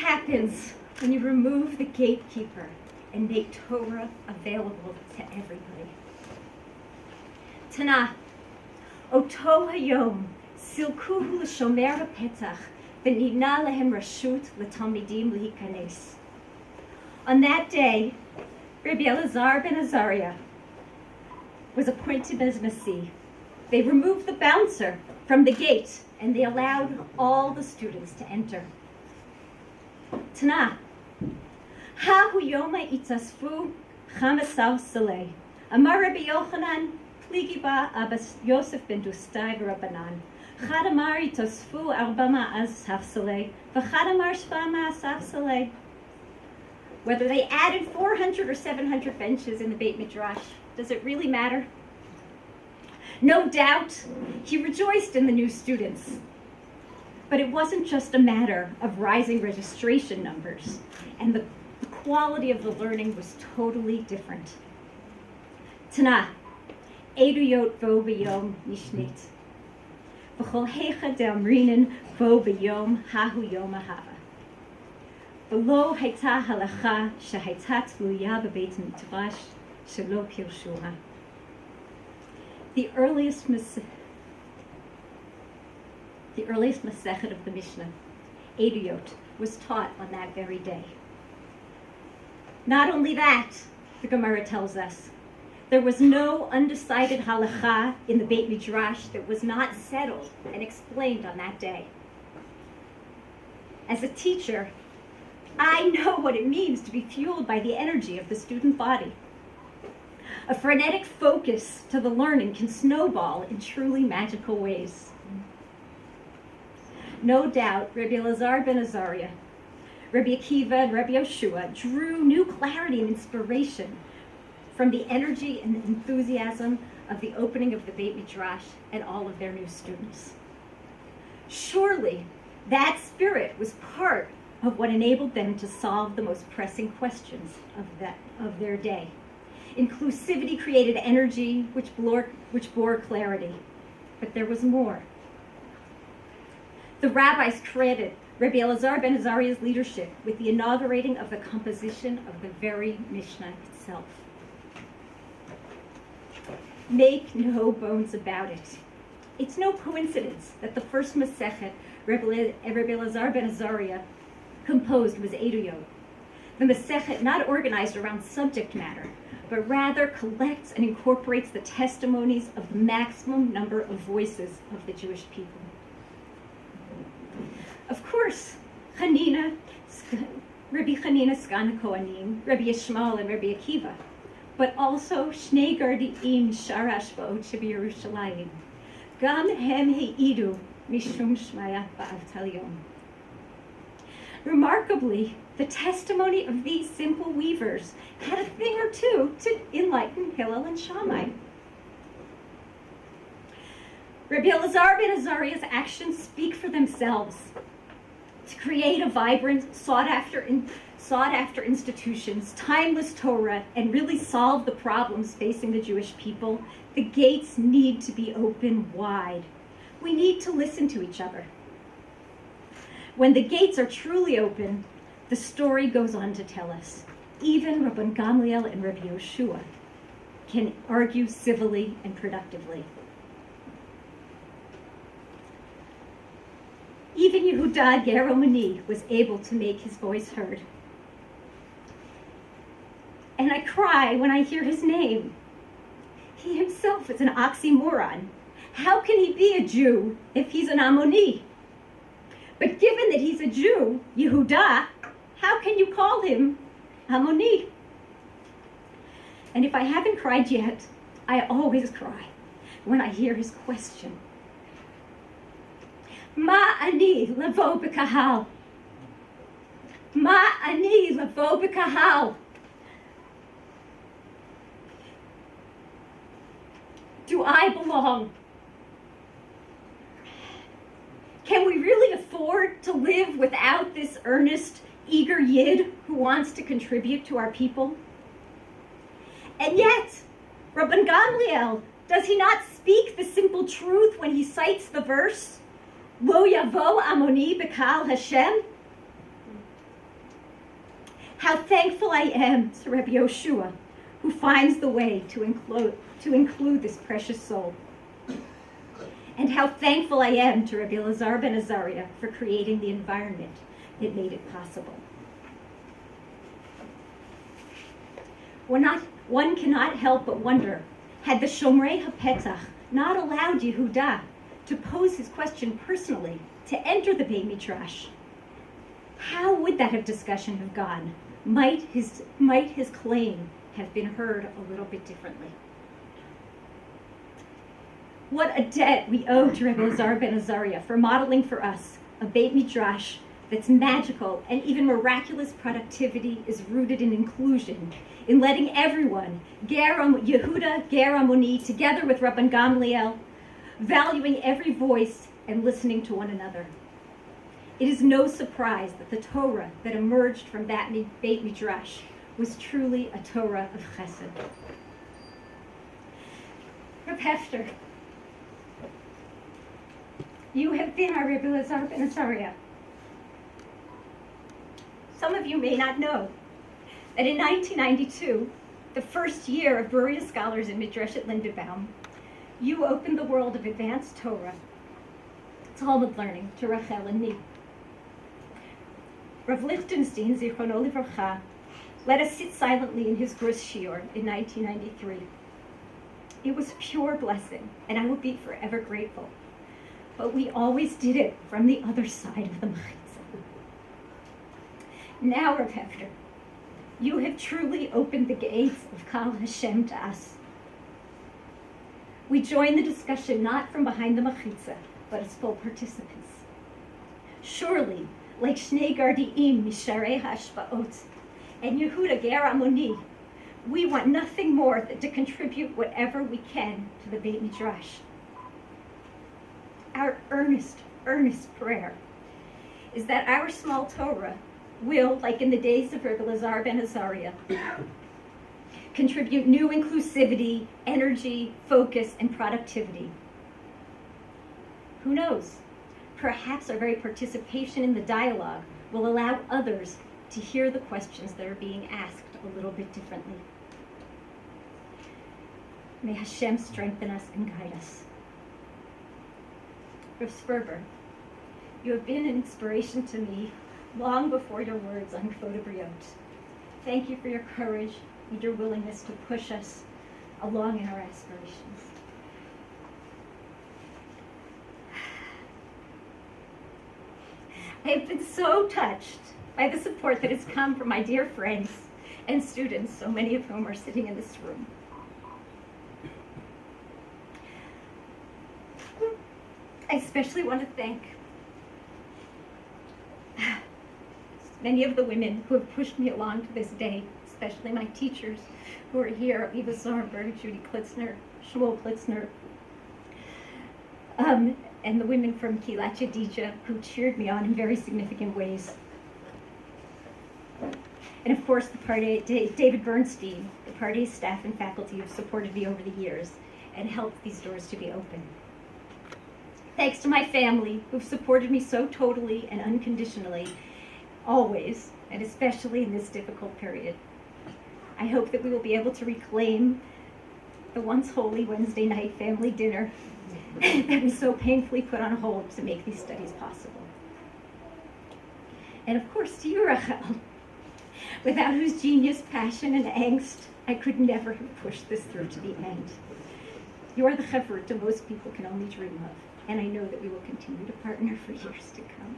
happens when you remove the gatekeeper and make Torah available to everybody. Tanah, Oto hayom, silkuhu l'shomer ha'petach, v'nidna lehem rashut l'talmidim lehikanes. On that day, Rabbi Elazar ben Azariyah was appointed as Nasi. They removed the bouncer from the gate and they allowed all the students to enter. Tanah, ha hu yoma itasfu chamasal saleh. Amar Rabbi Yochanan, pligi ba Abbas Yosef ben Dustai v'Rabbanan. Chad amar itasfu arba ma'az saf saleh, v'chad amar shva ma'asaf saleh. Whether they added 400 or 700 benches in the Beit Midrash, does it really matter? No doubt, he rejoiced in the new students. But it wasn't just a matter of rising registration numbers, and the quality of the learning was totally different. Tanah, Eduyot vo b'yom nishnit, v'chol hecha de'amrinin vo b'yom hahu yom ahava. V'lo hayta halacha shehayta tluya b'beit midrash shelo pirshuha. The earliest Masechet of the Mishnah, Eduyot, was taught on that very day. Not only that, the Gemara tells us, there was no undecided halacha in the Beit Midrash that was not settled and explained on that day. As a teacher, I know what it means to be fueled by the energy of the student body. A frenetic focus to the learning can snowball in truly magical ways. No doubt, Rabbi Elazar ben Azariyah, Rabbi Akiva, and Rabbi Yoshua drew new clarity and inspiration from the energy and enthusiasm of the opening of the Beit Midrash and all of their new students. Surely, that spirit was part of what enabled them to solve the most pressing questions of their day. Inclusivity created energy, which bore clarity. But there was more. The rabbis credited Rabbi Elazar ben Azariyah's leadership with the inaugurating of the composition of the very Mishnah itself. Make no bones about it. It's no coincidence that the first Masechet Rabbi Elazar ben Azariyah composed was Eduyot. The Masechet not organized around subject matter, but rather collects and incorporates the testimonies of the maximum number of voices of the Jewish people. Of course, Rabbi Chanina Sgan HaKohanim, Rabbi Yishmael, and Rabbi Akiva, but also Shnei Gardi'im Sharash Ba'ot Shebiyerushalayim, Gam Hem Heidu Mishum Shmaya Ba'avtal Yom. Remarkably, the testimony of these simple weavers had a thing or two to enlighten Hillel and Shammai. Rabbi Elazar ben Azariyah's actions speak for themselves. To create a vibrant, sought-after institutions, timeless Torah, and really solve the problems facing the Jewish people, the gates need to be open wide. We need to listen to each other. When the gates are truly open, the story goes on to tell us. Even Rabbi Gamliel and Rabbi Yoshua can argue civilly and productively. Even Yehuda Ger Omani was able to make his voice heard. And I cry when I hear his name. He himself is an oxymoron. How can he be a Jew if he's an Ammoni? But given that he's a Jew, Yehuda, how can you call him Ammoni? And if I haven't cried yet, I always cry when I hear his question. Ma ani lavo b'kahal? Ma ani lavo b'kahal? Do I belong? Can we really afford to live without this earnest, eager Yid who wants to contribute to our people? And yet, Rabban Gamliel, does he not speak the simple truth when he cites the verse, Lo yavo Ammoni b'kal Hashem? How thankful I am to Rabbi Yoshua, who finds the way to include this precious soul. And how thankful I am to Rabbi Elazar ben Azariyah for creating the environment that made it possible. One cannot help but wonder, had the Shomrei HaPetach not allowed Yehuda to pose his question personally, to enter the Beit Midrash, how would that discussion have gone? Might his claim have been heard a little bit differently? What a debt we owe to Rabbi Elazar ben Azariyah for modeling for us a Beit Midrash that's magical and even miraculous productivity is rooted in inclusion, in letting everyone, Yehuda, Ger Amoni, together with Rabban Gamliel, valuing every voice and listening to one another. It is no surprise that the Torah that emerged from that Beit Midrash was truly a Torah of Chesed. Reb Hefter, you have been our Rabbi Elazar ben Azariyah. Some of you may not know that in 1992, the first year of Bruriya Scholars in Midrash at Lindenbaum, you opened the world of advanced Torah, Talmud learning, to Rachel and me. Rav Lichtenstein, Zichrono Livracha, let us sit silently in his Grus Shiur in 1993. It was pure blessing, and I will be forever grateful. But we always did it from the other side of the Mechitza. Now, Rav Hefter, you have truly opened the gates of Kal Hashem to us. We join the discussion not from behind the Mechitza, but as full participants. Surely, like Shnei Gardiim Misharei HaShpa'ot and Yehuda Ger Amoni, we want nothing more than to contribute whatever we can to the Beit Midrash. Our earnest prayer is that our small Torah will, like in the days of Rabbi Elazar ben Azariyah, contribute new inclusivity, energy, focus, and productivity. Who knows? Perhaps our very participation in the dialogue will allow others to hear the questions that are being asked a little bit differently. May Hashem strengthen us and guide us. Rav Sperber, you have been an inspiration to me long before your words on Kvodabriot. Thank you for your courage and your willingness to push us along in our aspirations. I have been so touched by the support that has come from my dear friends and students, so many of whom are sitting in this room. I especially want to thank many of the women who have pushed me along to this day, especially my teachers who are here, Eva Sorenberg, Judy Klitzner, Shmuel Klitzner, and the women from Kilat Yadija who cheered me on in very significant ways. And of course, the Party, David Bernstein, the Party staff and faculty who have supported me over the years and helped these doors to be open. Thanks to my family who've supported me so totally and unconditionally, always, and especially in this difficult period. I hope that we will be able to reclaim the once holy Wednesday night family dinner that we so painfully put on hold to make these studies possible. And of course to you, Rachel, without whose genius, passion, and angst, I could never have pushed this through to the end. You are the chevra most people can only dream of, and I know that we will continue to partner for years to come.